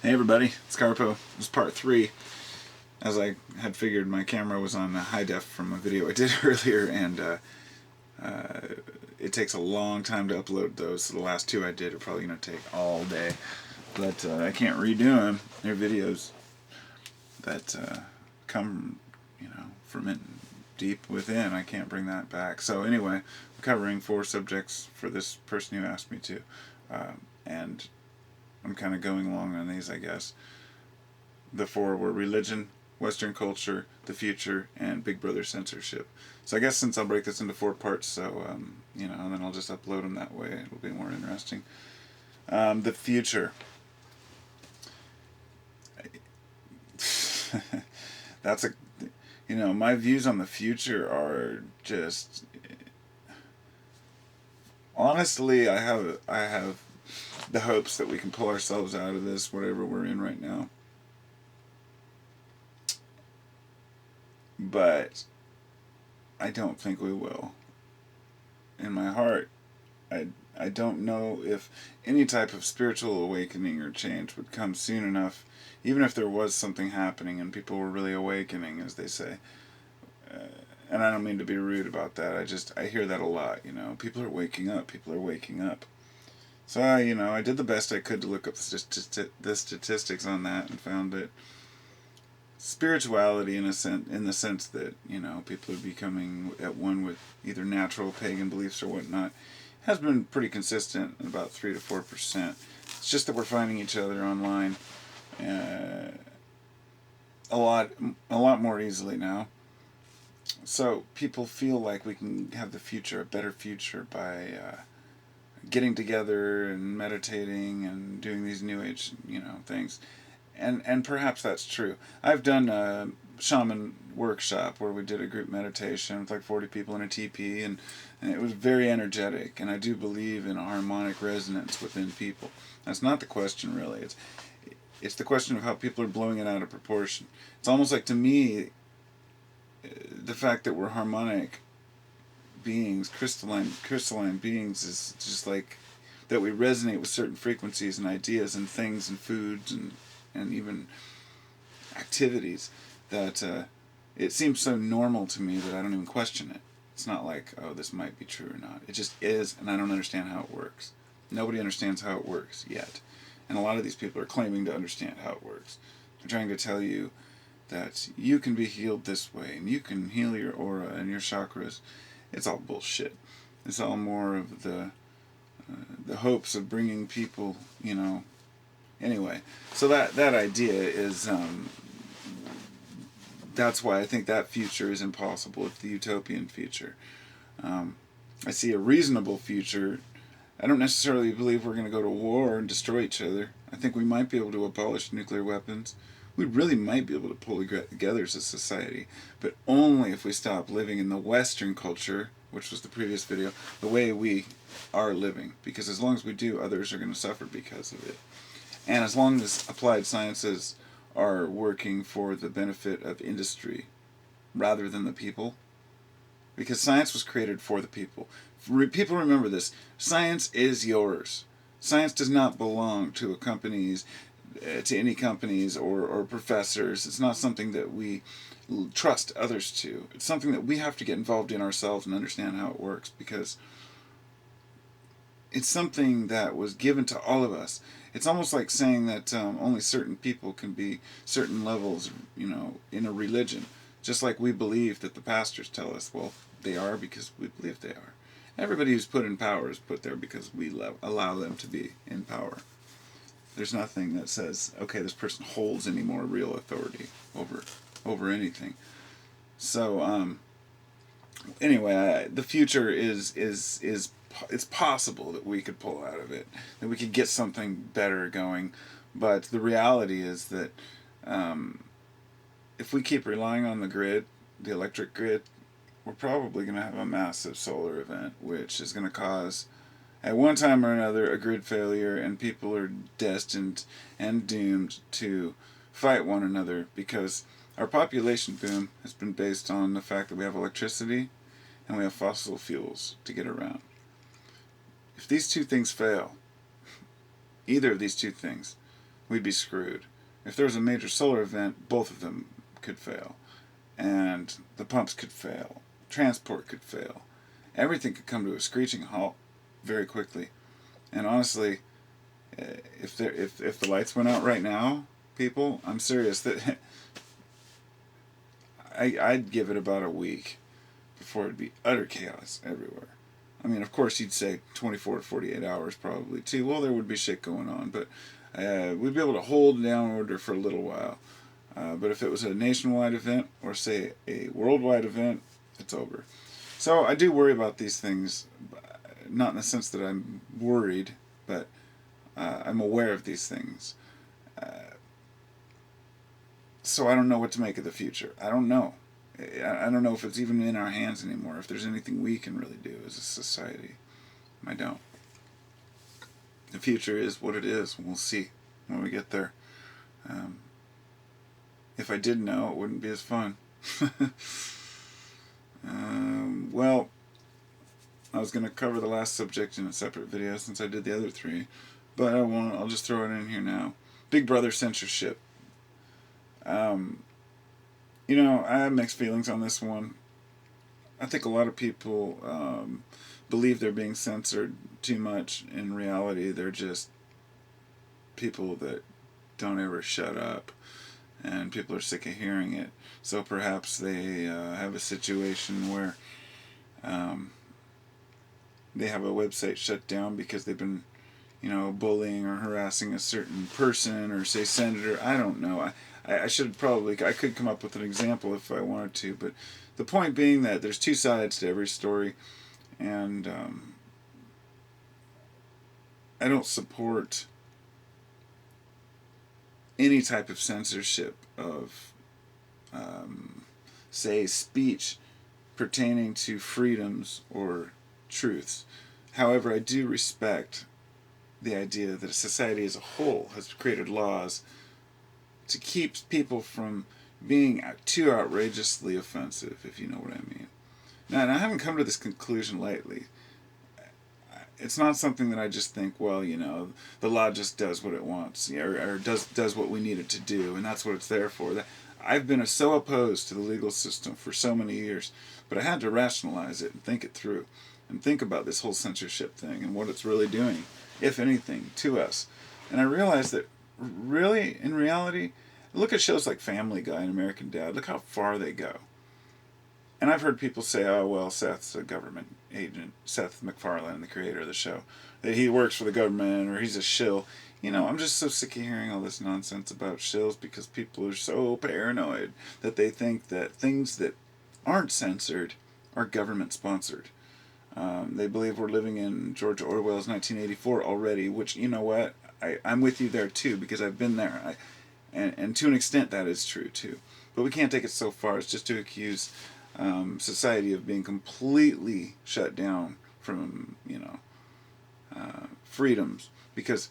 Hey everybody, it's Carpo. This is part 3. As I had figured, my camera was on high def from a video I did earlier, and it takes a long time to upload those. So the last 2 I did are probably going to take all day. But I can't redo them. They're videos that come, from it deep within. I can't bring that back. So anyway, I'm covering 4 subjects for this person who asked me to. And I'm kind of going along on these, I guess. The 4 were religion, Western culture, the future, and Big Brother censorship. So I guess since I'll break this into 4 parts, so, and then I'll just upload them that way. It'll be more interesting. The future. That's my views on the future are just... Honestly, I have the hopes that we can pull ourselves out of this, whatever we're in right now. But I don't think we will. In my heart, I don't know if any type of spiritual awakening or change would come soon enough, even if there was something happening and people were really awakening, as they say. And I don't mean to be rude about that. I hear that a lot, People are waking up. People are waking up. So, I did the best I could to look up the statistics on that and found that spirituality, in the sense that, people are becoming at one with either natural pagan beliefs or whatnot, has been pretty consistent at about 3 to 4%. It's just that we're finding each other online a lot more easily now. So people feel like we can have a better future by getting together and meditating and doing these new age, things. And perhaps that's true. I've done a shaman workshop where we did a group meditation with like 40 people in a teepee, and it was very energetic, and I do believe in a harmonic resonance within people. That's not the question, really. It's the question of how people are blowing it out of proportion. It's almost like, to me, the fact that we're harmonic beings, crystalline beings, is just like that we resonate with certain frequencies and ideas and things and foods and even activities that it seems so normal to me that I don't even question it. It's not like, oh, this might be true or not. It just is, and I don't understand how it works. Nobody understands how it works yet. And a lot of these people are claiming to understand how it works. They're trying to tell you that you can be healed this way, and you can heal your aura and your chakras. It's all bullshit. It's all more of the hopes of bringing people, Anyway, so that idea is, that's why I think that future is impossible. It's the utopian future. I see a reasonable future. I don't necessarily believe we're going to go to war and destroy each other. I think we might be able to abolish nuclear weapons. We really might be able to pull together as a society, but only if we stop living in the Western culture, which was the previous video, the way we are living. Because as long as we do, others are going to suffer because of it. And as long as applied sciences are working for the benefit of industry rather than the people, because science was created for the people. People remember this. Science is yours. Science does not belong to any companies or professors. It's not something that we trust others to. It's something that we have to get involved in ourselves and understand how it works, because it's something that was given to all of us. It's almost like saying that only certain people can be certain levels, in a religion. Just like we believe that the pastors tell us, well, they are because we believe they are. Everybody who's put in power is put there because we allow them to be in power. There's nothing that says, okay, this person holds any more real authority over anything. So, anyway, the future is it's possible that we could pull out of it, that we could get something better going, but the reality is that if we keep relying on the grid, the electric grid, we're probably going to have a massive solar event, which is going to cause, at one time or another, a grid failure, and people are destined and doomed to fight one another, because our population boom has been based on the fact that we have electricity and we have fossil fuels to get around. If these 2 things fail, either of these 2 things, we'd be screwed. If there was a major solar event, both of them could fail. And the pumps could fail. Transport could fail. Everything could come to a screeching halt very quickly. And honestly, if the lights went out right now, people, I'm serious that I'd give it about a week before it'd be utter chaos everywhere. I mean, of course, you'd say 24 to 48 hours probably too. Well, there would be shit going on, but we'd be able to hold down order for a little while. But if it was a nationwide event or, say, a worldwide event, it's over. So I do worry about these things, not in the sense that I'm worried, but I'm aware of these things. So I don't know what to make of the future. I don't know. I don't know if it's even in our hands anymore, if there's anything we can really do as a society. I don't. The future is what it is. We'll see when we get there. If I did know, it wouldn't be as fun. Well, I was going to cover the last subject in a separate video since I did the other three, but I won't. I'll just throw it in here now. Big Brother censorship. I have mixed feelings on this one. I think a lot of people believe they're being censored too much. In reality, they're just people that don't ever shut up, and people are sick of hearing it. So perhaps they have a situation where they have a website shut down because they've been, bullying or harassing a certain person or, say, senator. I don't know. I could come up with an example if I wanted to, but the point being that there's two sides to every story, and I don't support any type of censorship of, say, speech pertaining to freedoms or truths. However, I do respect the idea that society as a whole has created laws to keep people from being too outrageously offensive, if you know what I mean. Now, and I haven't come to this conclusion lately. It's not something that I just think, well, the law just does what it wants, or does what we need it to do, and that's what it's there for. I've been so opposed to the legal system for so many years, but I had to rationalize it and think it through, and think about this whole censorship thing and what it's really doing, if anything, to us. And I realized that really, in reality, look at shows like Family Guy and American Dad. Look how far they go. And I've heard people say, oh, well, Seth's a government agent. Seth MacFarlane, the creator of the show, that he works for the government or he's a shill. I'm just so sick of hearing all this nonsense about shills because people are so paranoid that they think that things that aren't censored are government-sponsored. They believe we're living in George Orwell's 1984 already, which, you know what? I'm with you there, too, because I've been there. And to an extent, that is true, too. But we can't take it so far as just to accuse society of being completely shut down from, freedoms. Because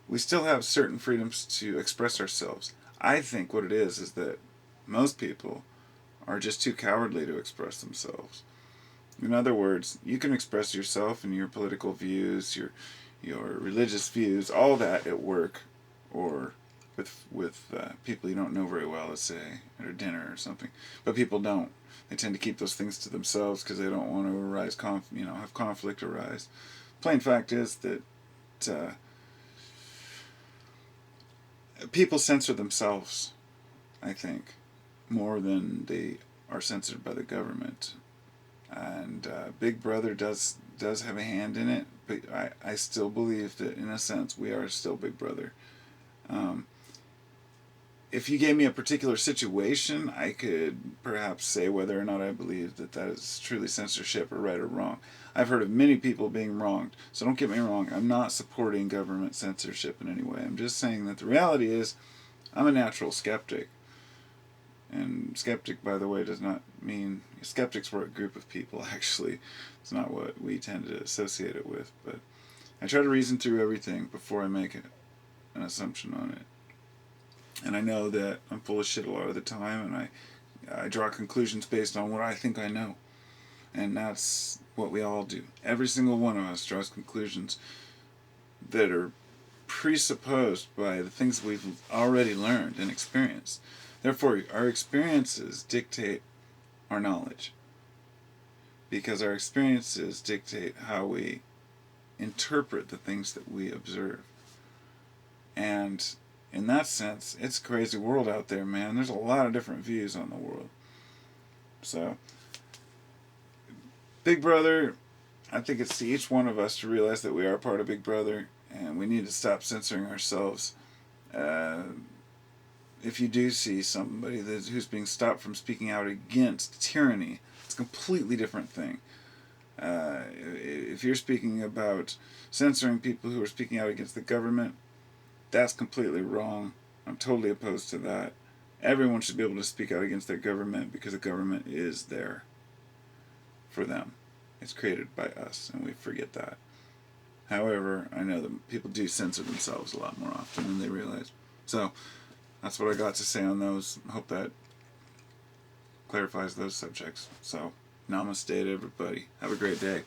we still have certain freedoms to express ourselves. I think what it is that most people are just too cowardly to express themselves. In other words, you can express yourself and your political views, your religious views, all that at work, or with people you don't know very well, let's say, at a dinner or something. But people don't. They tend to keep those things to themselves because they don't want to have conflict arise. Plain fact is that people censor themselves, I think, more than they are censored by the government. And Big Brother does have a hand in it, but I still believe that, in a sense, we are still Big Brother. If you gave me a particular situation, I could perhaps say whether or not I believe that is truly censorship or right or wrong. I've heard of many people being wronged, so don't get me wrong. I'm not supporting government censorship in any way. I'm just saying that the reality is I'm a natural skeptic. And skeptic, by the way, does not mean... Skeptics were a group of people, actually. It's not what we tend to associate it with. But I try to reason through everything before I make an assumption on it. And I know that I'm full of shit a lot of the time, and I draw conclusions based on what I think I know. And that's what we all do. Every single one of us draws conclusions that are presupposed by the things we've already learned and experienced. Therefore, our experiences dictate our knowledge, because our experiences dictate how we interpret the things that we observe. And in that sense, it's a crazy world out there, man. There's a lot of different views on the world. So, Big Brother, I think it's to each one of us to realize that we are part of Big Brother, and we need to stop censoring ourselves. If you do see somebody who's being stopped from speaking out against tyranny, it's a completely different thing. If you're speaking about censoring people who are speaking out against the government, that's completely wrong. I'm totally opposed to that. Everyone should be able to speak out against their government, because the government is there for them. It's created by us, and we forget that. However, I know that people do censor themselves a lot more often than they realize. So, that's what I got to say on those. I hope that clarifies those subjects. So, namaste to everybody. Have a great day.